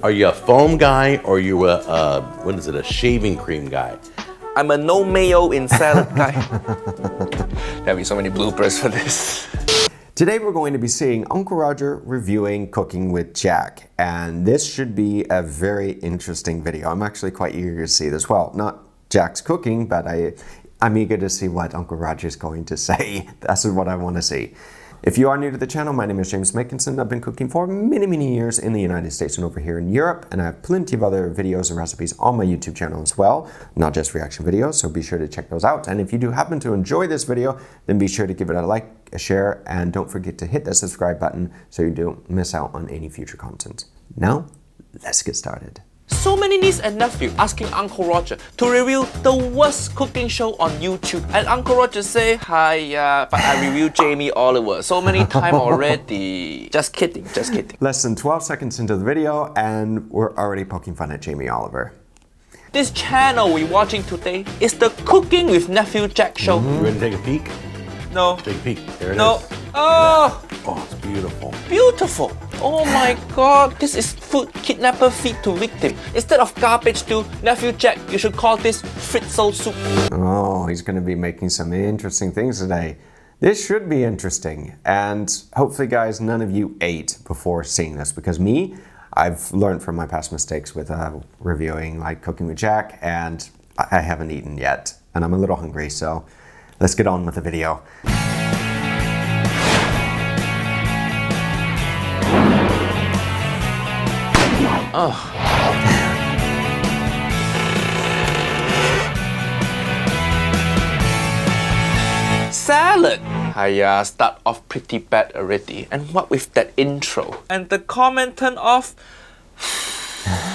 Are you a foam guy or are you what is it, a shaving cream guy? I'm a no mayo in salad guy. There'll be so many bloopers for this. Today we're going to be seeing Uncle Roger reviewing Cooking with Jack, and this should be a very interesting video. I'm actually quite eager to see this. Well, not Jack's cooking, but I'm eager to see what Uncle Roger's going to say. That's what I want to see. If you are new to the channel, my name is James Makinson. I've been cooking for many years in the United States and over here in Europe, and I have plenty of other videos and recipes on my YouTube channel as well, not just reaction videos, so be sure to check those out. And if you do happen to enjoy this video, then be sure to give it a like, a share, and don't forget to hit that subscribe button so you don't miss out on any future content. Now, let's get started. So many niece and nephew asking Uncle Roger to review the worst cooking show on YouTube. And Uncle Roger say, hi, but I reviewed Jamie Oliver so many times already. Just kidding, just kidding. Less than 12 seconds into the video and we're already poking fun at Jamie Oliver. This channel we're watching today is the Cooking with Nephew Jack show. You ready to take a peek? No. Take a peek. There it No. is. Oh, Oh, it's beautiful. beautiful. Oh my god, this is food kidnapper feed to victim. Instead of garbage to Nephew Jack, you should call this fritzel soup. Oh, he's going to be making some interesting things today. This should be interesting. And hopefully, guys, none of you ate before seeing this. Because me, I've learned from my past mistakes with reviewing like Cooking with Jack. And I haven't eaten yet. And I'm a little hungry, so let's get on with the video. Oh. Salad! I start off pretty bad already. And what with that intro? And the comment turned off.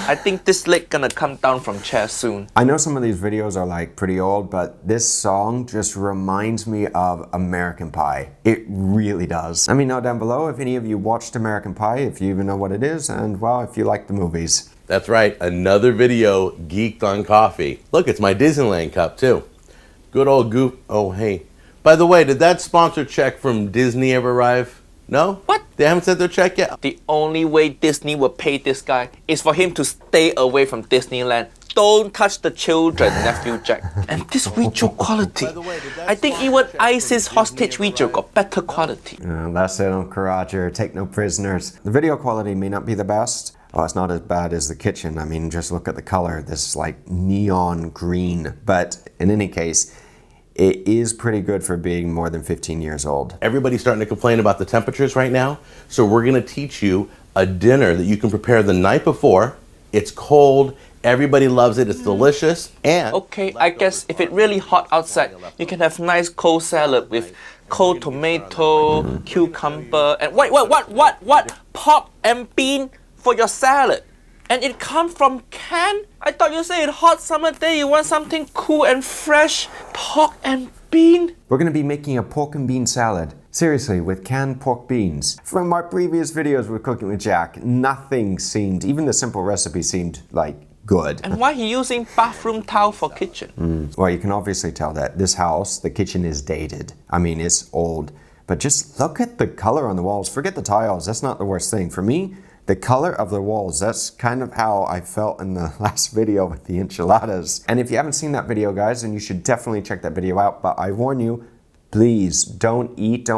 I think this leg gonna come down from chair soon. I know some of these videos are like pretty old, but this song just reminds me of American Pie. It really does. Let me know down below if any of you watched American Pie, if you even know what it is, and well, if you like the movies. That's right, another video geeked on coffee. Look, it's my Disneyland cup too. Good old goop. Oh, hey. By the way, did that sponsor check from Disney ever arrive? No? What? They haven't sent their check yet? The only way Disney will pay this guy is for him to stay away from Disneyland. Don't touch the children, Nephew Jack. And this video quality. I think even ISIS hostage video got better quality. That's it, Uncle Roger. Take no prisoners. The video quality may not be the best. Oh, it's not as bad as the kitchen. I mean, just look at the color. This is like neon green. But in any case, it is pretty good for being more than 15 years old. Everybody's starting to complain about the temperatures right now. So we're gonna teach you a dinner that you can prepare the night before. It's cold, everybody loves it, it's delicious, and... Okay, I guess if it's really hot outside, you can have nice cold salad with cold tomato, cucumber, and what? Pork and bean for your salad. And it comes from can? I thought you said it's hot summer day, you want something cool and fresh. Pork and bean? We're going to be making a pork and bean salad. Seriously, with canned pork beans. From our previous videos with Cooking with Jack, nothing seemed, even the simple recipe seemed like good. And why he using bathroom towel for kitchen? Well, you can obviously tell that this house, the kitchen is dated. I mean, it's old. But just look at the color on the walls. Forget the tiles, that's not the worst thing. For me, the color of the walls, that's kind of how I felt in the last video with the enchiladas. And if you haven't seen that video, guys, then you should definitely check that video out. But I warn you, please don't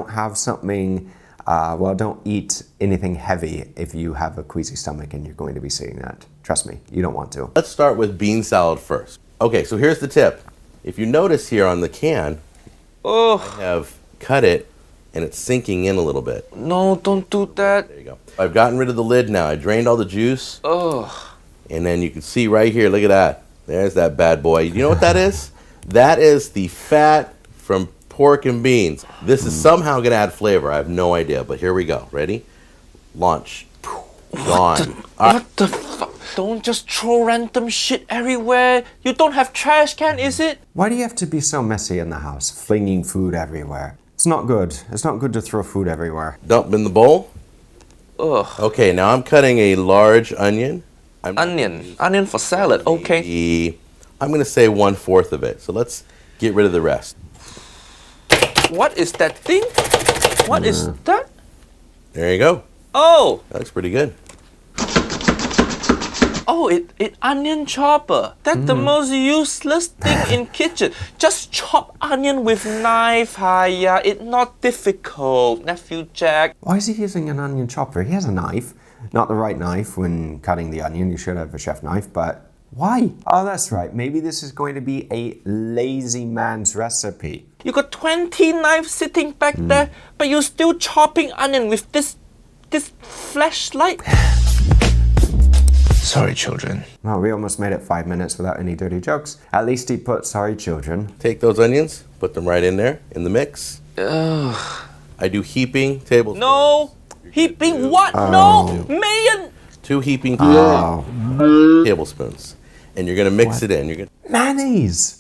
have something, don't eat anything heavy if you have a queasy stomach and you're going to be seeing that. Trust me, you don't want to. Let's start with bean salad first. Okay, so here's the tip. If you notice here on the can, I have cut it and it's sinking in a little bit. No, don't do that. There you go. I've gotten rid of the lid now. I drained all the juice. And then you can see right here, look at that. There's that bad boy. You know what that is? That is the fat from pork and beans. This is somehow gonna add flavor. I have no idea, but here we go. Ready? Launch. Gone. What the fuck? Don't just throw random shit everywhere. You don't have trash can, is it? Why do you have to be so messy in the house, flinging food everywhere? It's not good. It's not good to throw food everywhere. Dump in the bowl. Ugh. Okay, now I'm cutting a large onion. Onion for salad, okay. I'm gonna say 1/4 of it. So let's get rid of the rest. What is that thing? What is that? There you go. Oh! That looks pretty good. Oh, it onion chopper. That's the most useless thing in kitchen. Just chop onion with knife, Haya. It's not difficult, nephew Jack. Why is he using an onion chopper? He has a knife. Not the right knife when cutting the onion. You should have a chef knife, but why? Oh, that's right. Maybe this is going to be a lazy man's recipe. You got 20 knives sitting back there, but you're still chopping onion with this flashlight? Sorry, children. Well, we almost made it 5 minutes without any dirty jokes. At least he put sorry children. Take those onions, put them right in there, in the mix. Ugh. I do heaping tablespoons. No! Heaping what? No! Mayon! 2 heaping tablespoons. And you're gonna mix it in. You're gonna Mayonnaise!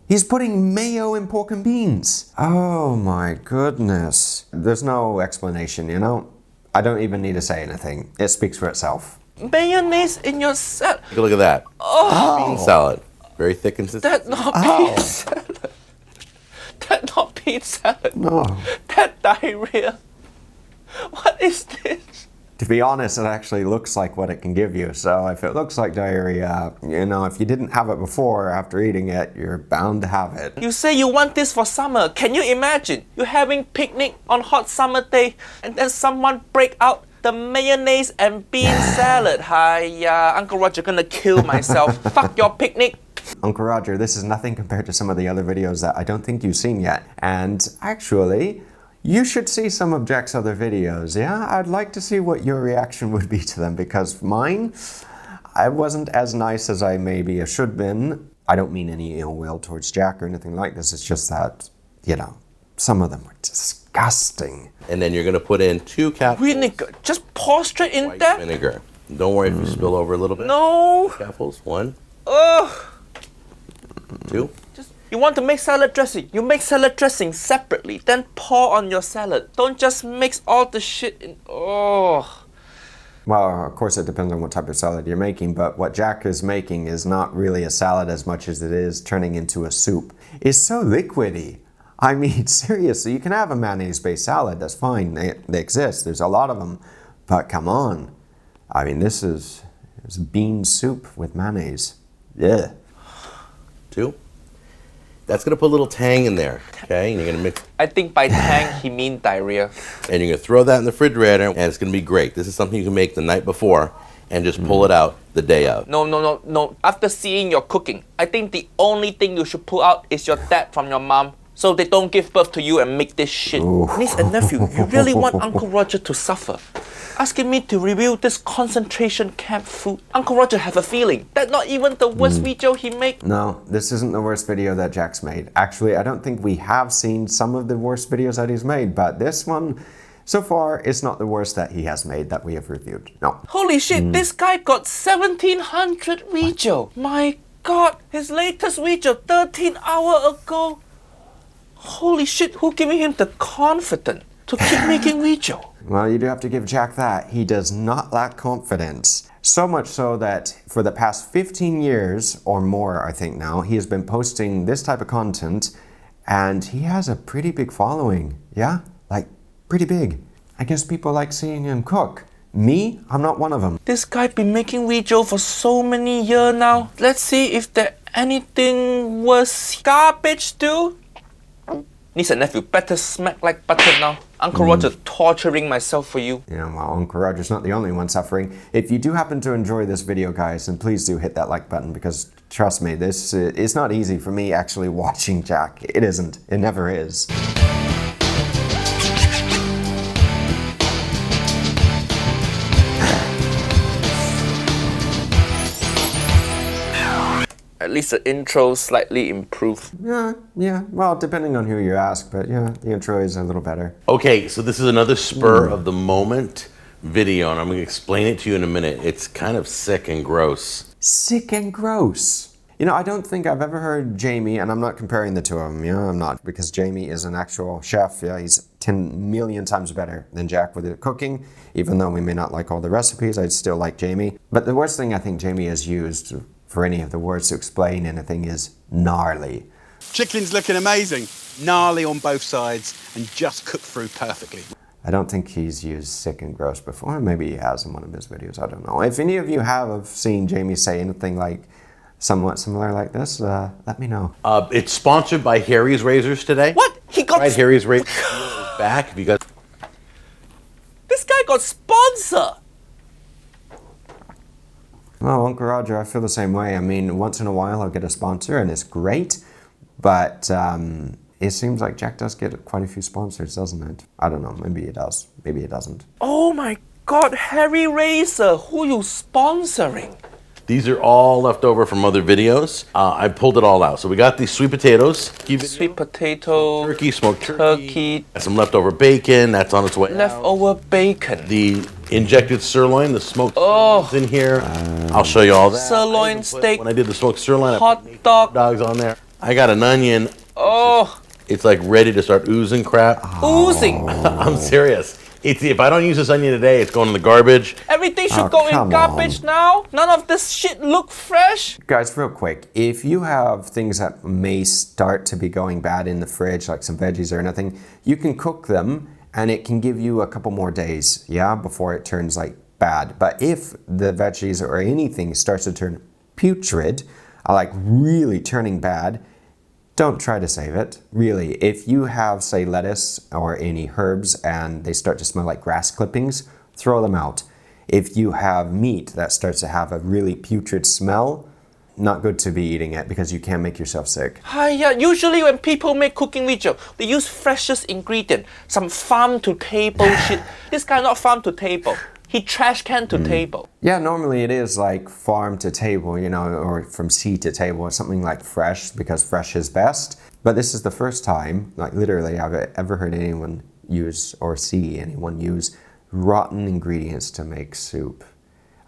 He's putting mayo in pork and beans. Oh my goodness. There's no explanation, you know? I don't even need to say anything. It speaks for itself. Mayonnaise in your salad. take a look at that. Bean salad. Very thick and That's not bean salad. That's not bean salad. No. That's diarrhea. What is this? To be honest, it actually looks like what it can give you. So if it looks like diarrhea, you know, if you didn't have it before or after eating it, you're bound to have it. You say you want this for summer. Can you imagine? You're having picnic on hot summer day and then someone break out the mayonnaise and bean salad. Hiya, Uncle Roger gonna kill myself. Fuck your picnic. Uncle Roger, this is nothing compared to some of the other videos that I don't think you've seen yet. And actually, you should see some of Jack's other videos, yeah? I'd like to see what your reaction would be to them, because mine, I wasn't as nice as I maybe should have been. I don't mean any ill will towards Jack or anything like this. It's just that, you know, some of them were disgusting. And then you're gonna put in 2 capfuls Vinegar. Just pour straight in white there. vinegar. Don't worry if you spill over a little bit. No. Capfuls. 1, Ugh. 2. You want to make salad dressing? You make salad dressing separately, then pour on your salad. Don't just mix all the shit in. Oh. Well, of course, it depends on what type of salad you're making, but what Jack is making is not really a salad as much as it is turning into a soup. It's so liquidy. I mean, seriously, you can have a mayonnaise-based salad. That's fine. They exist. There's a lot of them. But come on. I mean, this is bean soup with mayonnaise. Yeah. 2. That's gonna put a little tang in there, okay? And you're gonna mix, I think by tang he mean diarrhea. and you're gonna throw that in the refrigerator, and it's gonna be great. This is something you can make the night before, and just pull it out the day of. No. After seeing your cooking, I think the only thing you should pull out is your dad from your mom, so they don't give birth to you and make this shit. Niece and nephew, you really want Uncle Roger to suffer? Asking me to review this concentration camp food. Uncle Roger have a feeling that not even the worst video he make. No, this isn't the worst video that Jack's made. Actually, I don't think we have seen some of the worst videos that he's made, but this one, so far, is not the worst that he has made that we have reviewed. No. Holy shit, this guy got 1700 video. My god, his latest video 13 hours ago. Holy shit, who giving him the confidence to keep making video? Well, you do have to give Jack that. He does not lack confidence. So much so that for the past 15 years or more, I think now, he has been posting this type of content, and he has a pretty big following. Yeah? Like, pretty big. I guess people like seeing him cook. Me? I'm not one of them. This guy been making video for so many years now. Let's see if there anything worse. Garbage too? Niece and nephew, better smack like butter now. Uncle Roger torturing myself for you. Yeah, well, Uncle Roger's not the only one suffering. If you do happen to enjoy this video, guys, then please do hit that like button, because trust me, this it's not easy for me actually watching Jack. It isn't. It never is. At least the intro slightly improved. Yeah. Well, depending on who you ask, but yeah, the intro is a little better. Okay, so this is another spur of the moment video, and I'm gonna explain it to you in a minute. It's kind of sick and gross. Sick and gross. You know, I don't think I've ever heard Jamie, and I'm not comparing the two of them, yeah, I'm not, because Jamie is an actual chef, yeah, he's 10 million times better than Jack with the cooking. Even though we may not like all the recipes, I'd still like Jamie. But the worst thing I think Jamie has used for any of the words to explain anything is gnarly. Chicken's looking amazing. Gnarly on both sides and just cooked through perfectly. I don't think he's used sick and gross before. Maybe he has in one of his videos. I don't know. If any of you have seen Jamie say anything like somewhat similar like this, let me know. It's sponsored by Harry's Razors today. What? He got... Right, Harry's Razors back. If you guys... This guy got sponsor. Well, Uncle Roger, I feel the same way. I mean, once in a while I'll get a sponsor and it's great, but it seems like Jack does get quite a few sponsors, doesn't it? I don't know. Maybe he does. Maybe he doesn't. Oh my God, Harry Razor, who you sponsoring? These are all left over from other videos. I pulled it all out. So we got these sweet potatoes. Sweet potato, Turkey, smoked turkey. Some leftover bacon. That's on its way out. Leftover bacon. The injected sirloin, the smoked is in here. I'll show you all that. Sirloin steak. When I did the smoked sirloin, hot I put dog. dogs on there. I got an onion. Oh. It's like ready to start oozing crap. Oozing. I'm serious. If I don't use this onion today, it's going in the garbage. Everything should go in garbage now? None of this shit look fresh? Guys, real quick, if you have things that may start to be going bad in the fridge, like some veggies or anything, you can cook them and it can give you a couple more days, yeah, before it turns like bad. But if the veggies or anything starts to turn putrid, like really turning bad, don't try to save it, really. If you have, say, lettuce or any herbs and they start to smell like grass clippings, throw them out. If you have meat that starts to have a really putrid smell, not good to be eating it because you can make yourself sick. Yeah, usually when people make cooking video, they use freshest ingredient, some farm to table shit. This guy not farm to table. He trash can to table. Yeah, normally it is like farm to table, you know, or from seed to table, or something like fresh, because fresh is best. But this is the first time, like literally, I've ever heard anyone use or see anyone use rotten ingredients to make soup.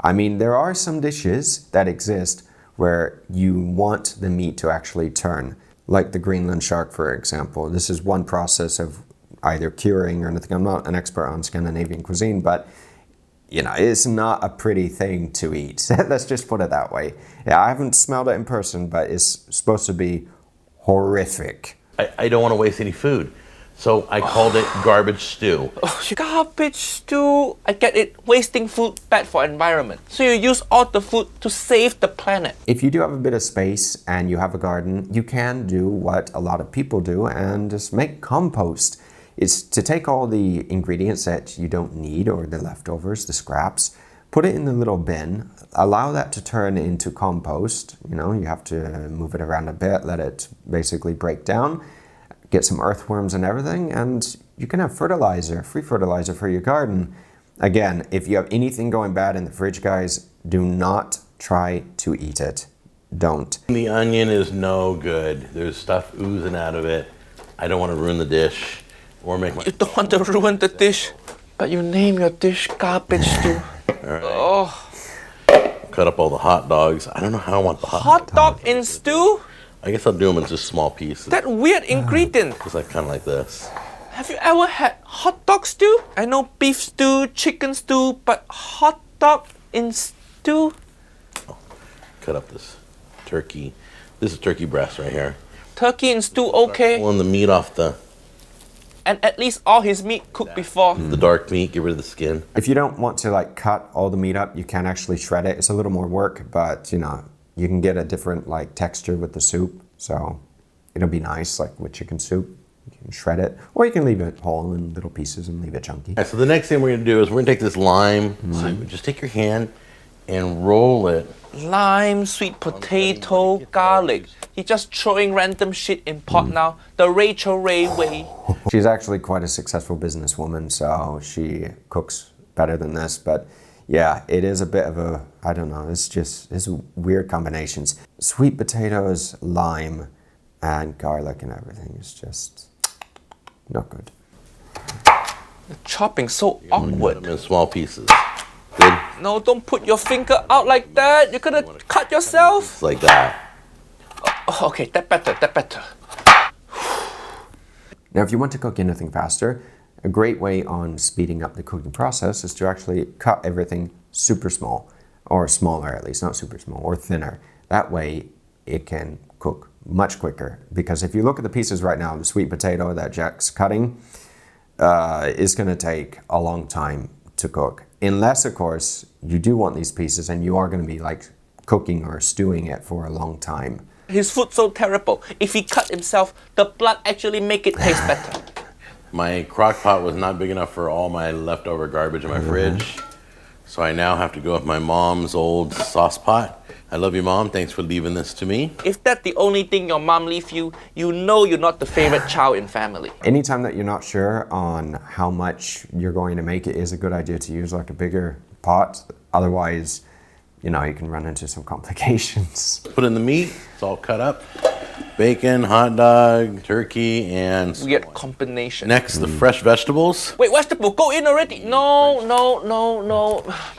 I mean, there are some dishes that exist where you want the meat to actually turn, like the Greenland shark, for example. This is one process of either curing or anything. I'm not an expert on Scandinavian cuisine, but you know, it's not a pretty thing to eat. Let's just put it that way. Yeah, I haven't smelled it in person, but it's supposed to be horrific. I don't want to waste any food. So I called it garbage stew. Garbage stew. I get it. Wasting food bad for environment. So you use all the food to save the planet. If you do have a bit of space and you have a garden, you can do what a lot of people do and just make compost. It's to take all the ingredients that you don't need or the leftovers, the scraps, put it in the little bin, allow that to turn into compost. You know, you have to move it around a bit, let it basically break down, get some earthworms and everything, and you can have fertilizer, free fertilizer for your garden. Again, if you have anything going bad in the fridge, guys, do not try to eat it. Don't. The onion is no good. There's stuff oozing out of it. I don't want to ruin the dish. Or make my... You don't want to ruin the dish, but you name your dish garbage stew. Right. Oh. Cut up all the hot dogs. I don't know how I want the hot dog in stew? I guess I'll do them in just small pieces. That weird ingredient. It's like kind of like this. Have you ever had hot dog stew? I know beef stew, chicken stew, but hot dog in stew? Oh, cut up this turkey. This is turkey breast right here. Turkey in stew, okay. Pulling the meat off the... And at least all his meat cooked before. The dark meat, get rid of the skin. If you don't want to like cut all the meat up, you can actually shred it. It's a little more work, but you know, you can get a different like texture with the soup. So it'll be nice, like with chicken soup. You can shred it, or you can leave it whole in little pieces and leave it chunky. Right, so the next thing we're gonna do is we're gonna take this lime. So just take your hand and roll it. Lime, sweet potato, garlic. He's just throwing random shit in pot now. The Rachel Ray way. She's actually quite a successful businesswoman, so she cooks better than this. But yeah, it is a bit of a, I don't know, it's weird combinations. Sweet potatoes, lime, and garlic and everything is just not good. The chopping so awkward. Put them in small pieces. Good. No, don't put your finger out like that. You're gonna cut yourself. It's like that. Oh, okay, that better. Now, if you want to cook anything faster, a great way on speeding up the cooking process is to actually cut everything super small, or smaller at least, not super small, or thinner. That way it can cook much quicker. Because if you look at the pieces right now, the sweet potato that Jack's cutting, is going to take a long time to cook. Unless, of course, you do want these pieces and you are going to be like cooking or stewing it for a long time. His food so terrible. If he cut himself, the blood actually make it taste better. My crock pot was not big enough for all my leftover garbage in my fridge. So I now have to go with my mom's old sauce pot. I love you, Mom. Thanks for leaving this to me. If that's the only thing your mom leave you, you know you're not the favorite child in family. Anytime that you're not sure on how much you're going to make, it is a good idea to use like a bigger pot. Otherwise, you know, you can run into some complications. Put in the meat. It's all cut up. Bacon, hot dog, turkey, and Weird combination. next, the fresh vegetables. Wait, vegetable, go in already. No.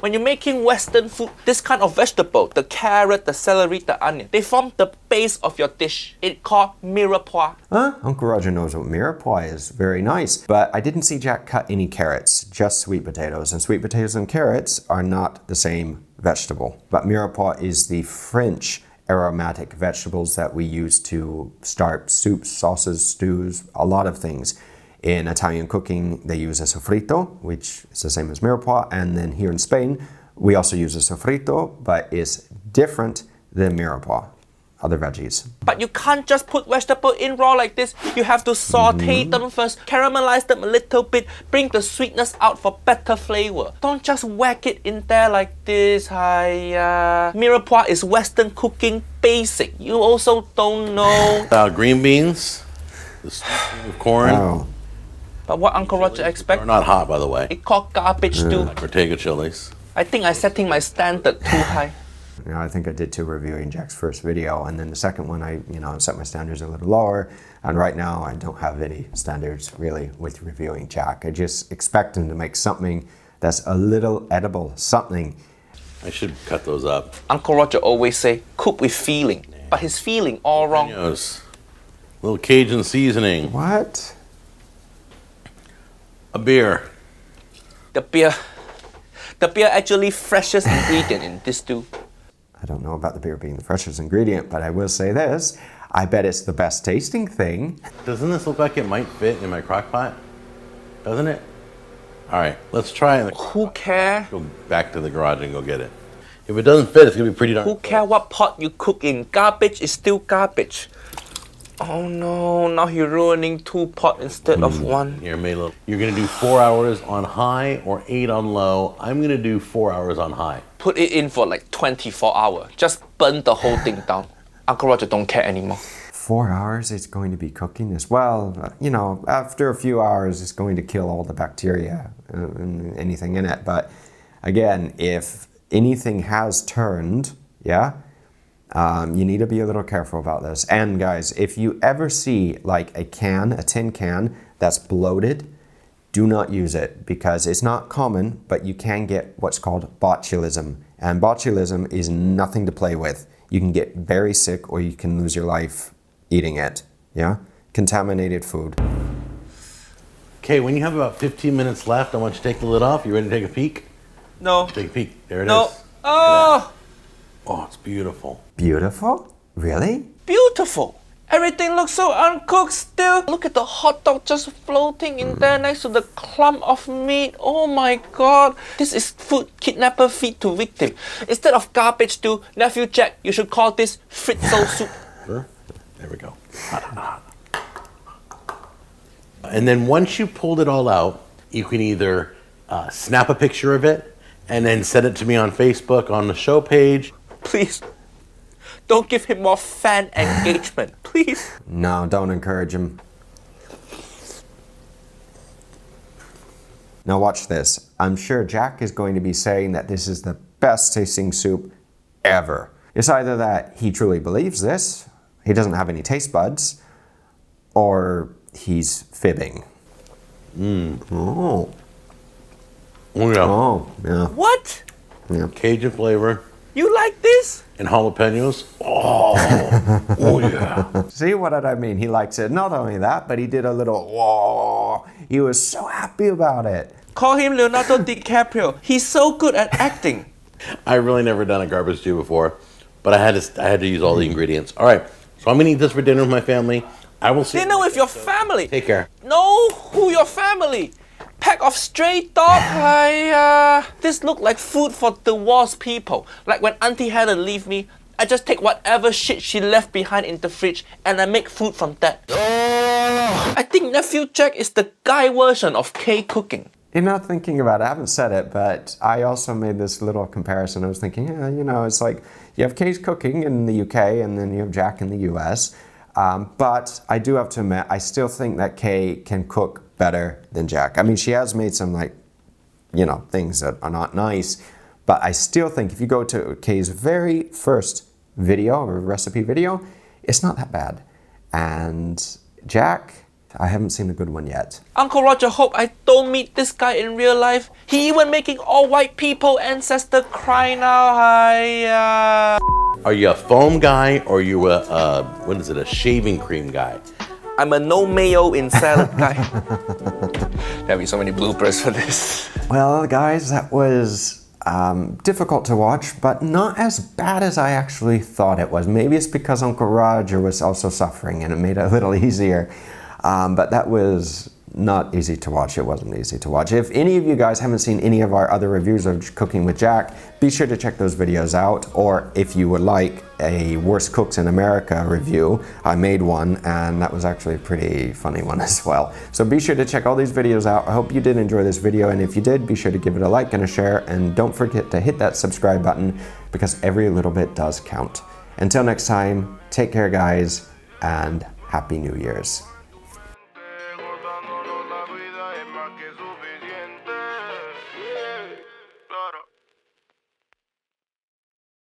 When you're making Western food, this kind of vegetable, the carrot, the celery, the onion, they form the base of your dish. It's called mirepoix. Huh? Uncle Roger knows what mirepoix is. Very nice. But I didn't see Jack cut any carrots, just sweet potatoes. And sweet potatoes and carrots are not the same vegetable. But mirepoix is the French aromatic vegetables that we use to start soups, sauces, stews, a lot of things. In Italian cooking, they use a sofrito, which is the same as mirepoix. And then here in Spain, we also use a sofrito, but it's different than mirepoix, other veggies. But you can't just put vegetable in raw like this. You have to saute them first, caramelize them a little bit, bring the sweetness out for better flavor. Don't just whack it in there like this. Mirepoix is Western cooking basic. You also don't know. Green beans, the stew of corn. Oh. But what Uncle Roger expect? They're not hot, by the way. It called garbage stew. Ortega chilies. I think I'm setting my standard too high. You know, I think I did too reviewing Jack's first video, and then the second one I set my standards a little lower, and right now I don't have any standards really with reviewing Jack. I just expect him to make something that's a little edible, something. I should cut those up. Uncle Roger always say, cook with feeling, but his feeling all wrong. Jalapenos. Little Cajun seasoning. What? A beer. The beer actually freshest ingredient in this stew. I don't know about the beer being the freshest ingredient, but I will say this. I bet it's the best tasting thing. Doesn't this look like it might fit in my crock pot? Doesn't it? All right, let's try it. Who care? Go back to the garage and go get it. If it doesn't fit, it's gonna be pretty darn. Who care what pot you cook in? Garbage is still garbage. Oh no, now you're ruining 2 pots instead of 1. Here, Melo. You're gonna do 4 hours on high or 8 on low. I'm gonna do 4 hours on high. Put it in for like 24 hours. Just burn the whole thing down. Uncle Roger don't care anymore. 4 hours it's going to be cooking as well. You know, after a few hours it's going to kill all the bacteria and anything in it. But again, if anything has turned, you need to be a little careful about this. And guys, if you ever see like a tin can that's bloated, do not use it because it's not common, but you can get what's called botulism. And botulism is nothing to play with. You can get very sick or you can lose your life eating it. Contaminated food. Okay, when you have about 15 minutes left, I want you to take the lid off. You ready to take a peek? No. Take a peek. There it No. is. Oh, Oh, it's beautiful. Beautiful? Really? beautiful. Everything looks so uncooked still. Look at the hot dog just floating in there next to the clump of meat. Oh my god. This is food kidnapper feed to victim. Instead of garbage stew, Nephew Jack, you should call this fritzel soup. Sure. There we go. And then once you pulled it all out, you can either snap a picture of it and then send it to me on Facebook on the show page. Please, don't give him more fan engagement. Please. No, don't encourage him. Now watch this. I'm sure Jack is going to be saying that this is the best tasting soup ever. It's either that he truly believes this, he doesn't have any taste buds, or he's fibbing. Oh. Oh, yeah. Oh, yeah. What? Cajun flavor You like this? and jalapenos. Oh, oh yeah. See what did I mean? He likes it. Not only that, but he did a little whoa. He was so happy about it. Call him Leonardo DiCaprio. He's so good at acting. I've really never done a garbage stew before, but I had to use all the ingredients. All right, so I'm gonna eat this for dinner with my family. I will see. Dinner with your family. Take care. No, who your family? Pack of stray dog. This look like food for divorced people. Like when Auntie Helen leave me, I just take whatever shit she left behind in the fridge and I make food from that. I think Nephew Jack is the guy version of K cooking. You know, thinking about it, I haven't said it, but I also made this little comparison. I was thinking, yeah, you know, it's like you have Kay's cooking in the UK and then you have Jack in the US. But I do have to admit, I still think that Kay can cook better than Jack. I mean, she has made some, like, you know, things that are not nice, but I still think if you go to Kay's very first video or recipe video, it's not that bad. And Jack, I haven't seen a good one yet. Uncle Roger hope I don't meet this guy in real life. He even making all white people ancestor cry now. Are you a foam guy or you a what is it? A shaving cream guy? I'm a no mayo in salad guy. There'll be so many bloopers for this. Well, guys, that was difficult to watch, but not as bad as I actually thought it was. Maybe it's because Uncle Roger was also suffering and it made it a little easier. But that was not easy to watch. It wasn't easy to watch. If any of you guys haven't seen any of our other reviews of Cooking with Jack, be sure to check those videos out. Or if you would like a Worst Cooks in America review, I made one and that was actually a pretty funny one as well. So be sure to check all these videos out. I hope you did enjoy this video, and if you did, be sure to give it a like and a share, and don't forget to hit that subscribe button because every little bit does count. Until next time, take care guys, and Happy New Year's.